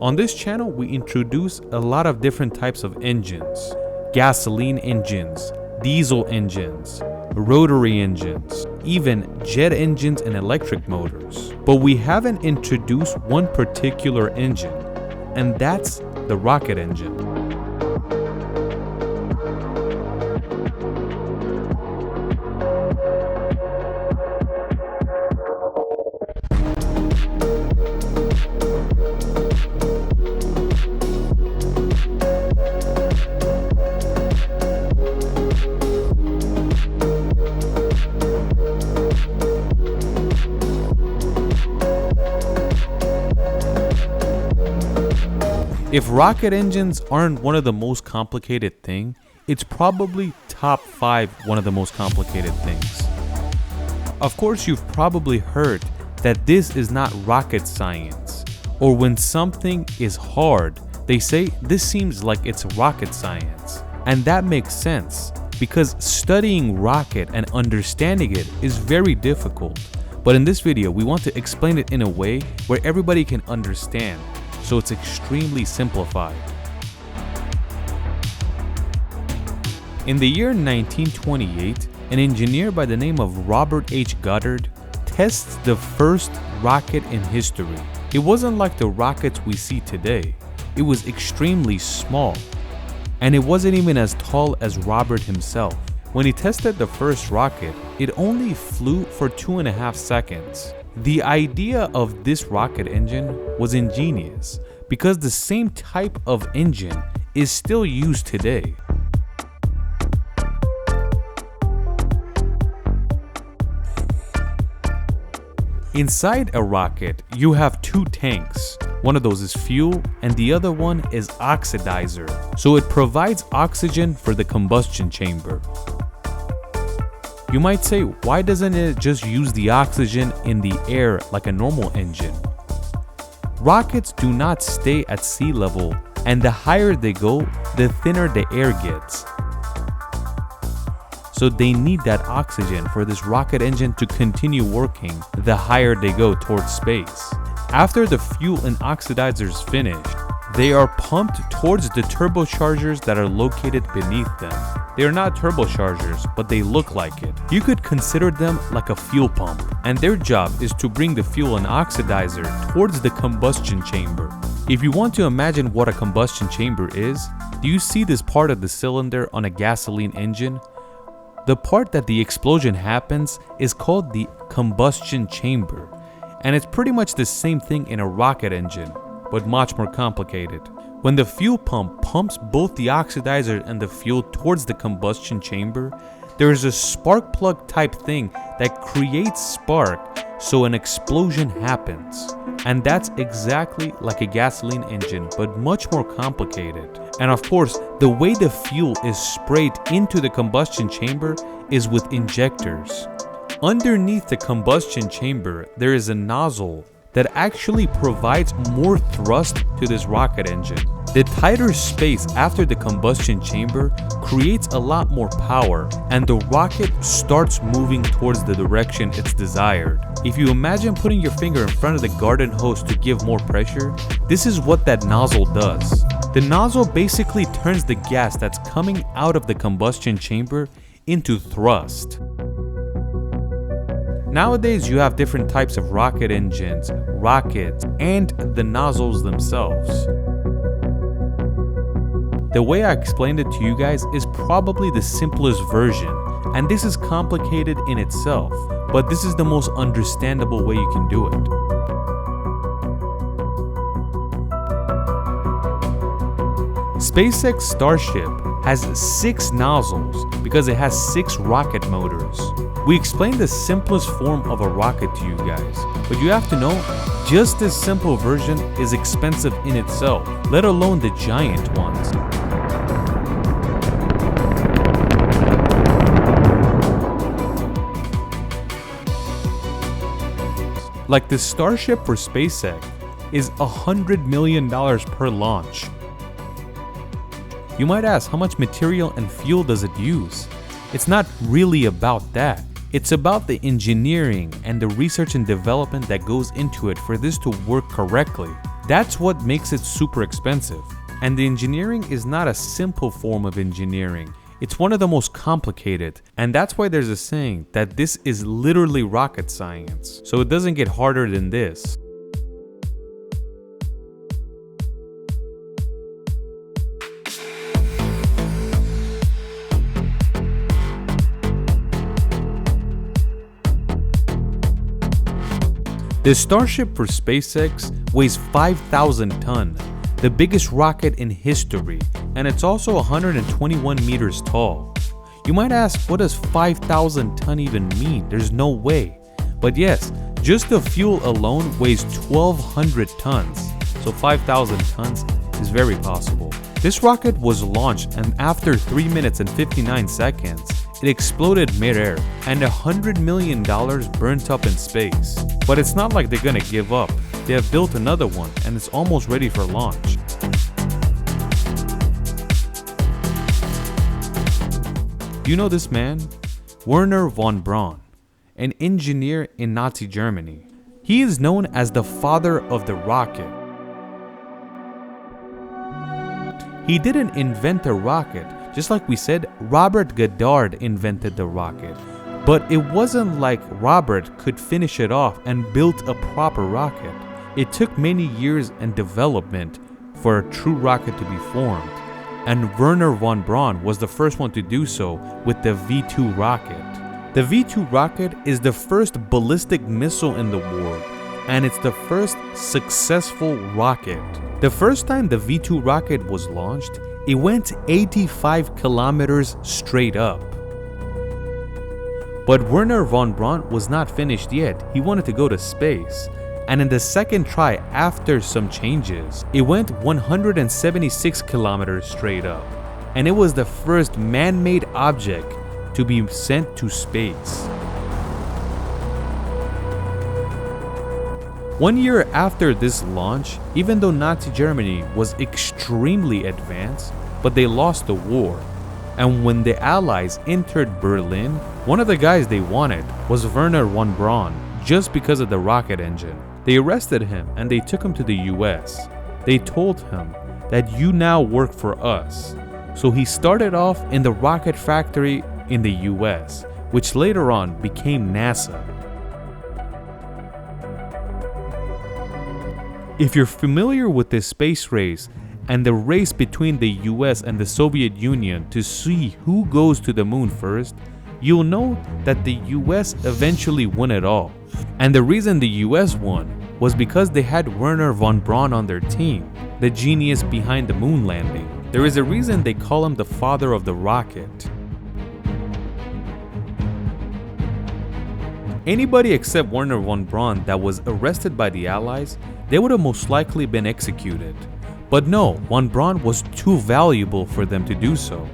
On this channel, we introduce a lot of different types of engines. Gasoline engines, diesel engines, rotary engines, even jet engines and electric motors. But we haven't introduced one particular engine, and that's the rocket engine. If rocket engines aren't one of the most complicated thing, it's probably top 5 one of the most complicated things. Of course, you've probably heard that this is not rocket science, or when something is hard, they say this seems like it's rocket science. And that makes sense, because studying rocket and understanding it is very difficult. But in this video, we want to explain it in a way where everybody can understand. So it's extremely simplified. In the year 1928, an engineer by the name of Robert H. Goddard tests the first rocket in history. It wasn't like the rockets we see today. It was extremely small, and it wasn't even as tall as Robert himself. When he tested the first rocket, it only flew for 2.5 seconds. The idea of this rocket engine was ingenious because the same type of engine is still used today. Inside a rocket, you have 2 tanks. One of those is fuel and the other one is oxidizer. So it provides oxygen for the combustion chamber. You might say, why doesn't it just use the oxygen in the air like a normal engine? Rockets do not stay at sea level, and the higher they go, the thinner the air gets. So they need that oxygen for this rocket engine to continue working the higher they go towards space. After the fuel and oxidizers finish, they are pumped towards the turbochargers that are located beneath them. They are not turbochargers, but they look like it. You could consider them like a fuel pump, and their job is to bring the fuel and oxidizer towards the combustion chamber. If you want to imagine what a combustion chamber is, do you see this part of the cylinder on a gasoline engine? The part that the explosion happens is called the combustion chamber, and it's pretty much the same thing in a rocket engine, but much more complicated. When the fuel pump pumps both the oxidizer and the fuel towards the combustion chamber, there is a spark plug type thing that creates spark so an explosion happens. And that's exactly like a gasoline engine, but much more complicated. And of course, the way the fuel is sprayed into the combustion chamber is with injectors. Underneath the combustion chamber, there is a nozzle that actually provides more thrust to this rocket engine. The tighter space after the combustion chamber creates a lot more power, and the rocket starts moving towards the direction it's desired. If you imagine putting your finger in front of the garden hose to give more pressure, this is what that nozzle does. The nozzle basically turns the gas that's coming out of the combustion chamber into thrust. Nowadays, you have different types of rocket engines, rockets, and the nozzles themselves. The way I explained it to you guys is probably the simplest version, and this is complicated in itself, but this is the most understandable way you can do it. SpaceX Starship has 6 nozzles because it has 6 rocket motors. We explained the simplest form of a rocket to you guys, but you have to know, just this simple version is expensive in itself, let alone the giant ones. Like the Starship for SpaceX is $100 million per launch. You might ask, how much material and fuel does it use? It's not really about that. It's about the engineering and the research and development that goes into it for this to work correctly. That's what makes it super expensive. And the engineering is not a simple form of engineering. It's one of the most complicated, and that's why there's a saying that this is literally rocket science. So it doesn't get harder than this. The Starship for SpaceX weighs 5,000 tons, the biggest rocket in history, and it's also 121 meters tall. You might ask, what does 5,000 ton even mean? There's no way. But yes, just the fuel alone weighs 1,200 tons, so 5,000 tons is very possible. This rocket was launched, and after 3 minutes and 59 seconds, it exploded midair, and $100 million burnt up in space. But it's not like they're gonna give up. They have built another one, and it's almost ready for launch. Do you know this man? Wernher von Braun, an engineer in Nazi Germany. He is known as the father of the rocket. He didn't invent a rocket. Just like we said, Robert Goddard invented the rocket. But it wasn't like Robert could finish it off and build a proper rocket. It took many years and development for a true rocket to be formed. And Wernher von Braun was the first one to do so with the V2 rocket. The V2 rocket is the first ballistic missile in the world, and it's the first successful rocket. The first time the V2 rocket was launched, it went 85 kilometers straight up. But Wernher von Braun was not finished yet. He wanted to go to space. And in the second try, after some changes, it went 176 kilometers straight up. And it was the first man-made object to be sent to space. 1 year after this launch, even though Nazi Germany was extremely advanced, but they lost the war. And when the Allies entered Berlin, one of the guys they wanted was Wernher von Braun, just because of the rocket engine. They arrested him and they took him to the US. They told him that you now work for us. So he started off in the rocket factory in the US, which later on became NASA. If you're familiar with this space race and the race between the US and the Soviet Union to see who goes to the moon first, you'll know that the US eventually won it all. And the reason the US won was because they had Wernher von Braun on their team, the genius behind the moon landing. There is a reason they call him the father of the rocket. Anybody except Wernher von Braun that was arrested by the Allies, they would have most likely been executed. But no, von Braun was too valuable for them to do so.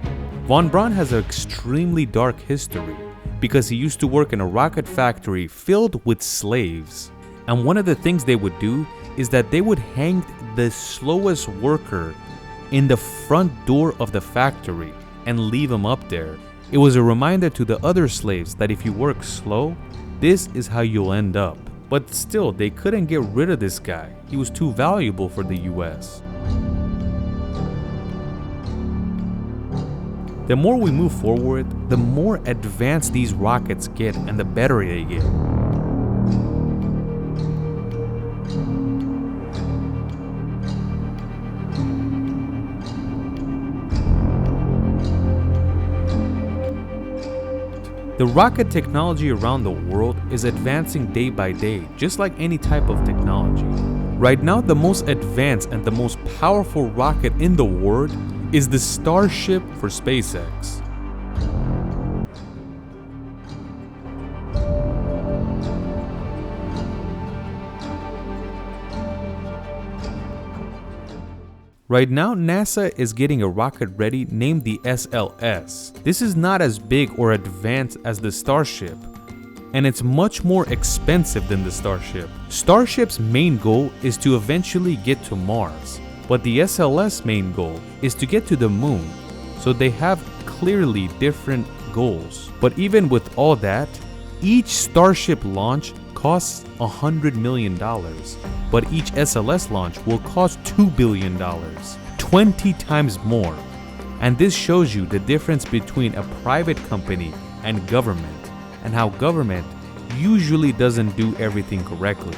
Von Braun has an extremely dark history because he used to work in a rocket factory filled with slaves. And one of the things they would do is that they would hang the slowest worker in the front door of the factory and leave him up there. It was a reminder to the other slaves that if you work slow, this is how you'll end up. But still, they couldn't get rid of this guy. He was too valuable for the US. The more we move forward, the more advanced these rockets get and the better they get. The rocket technology around the world is advancing day by day, just like any type of technology. Right now, the most advanced and the most powerful rocket in the world is the Starship for SpaceX. Right now, NASA is getting a rocket ready named the SLS. This is not as big or advanced as the Starship, and it's much more expensive than the Starship. Starship's main goal is to eventually get to Mars, but the SLS main goal is to get to the moon, so they have clearly different goals. But even with all that, each Starship launch costs $100 million, but each SLS launch will cost $2 billion, 20 times more. And this shows you the difference between a private company and government, and how government usually doesn't do everything correctly.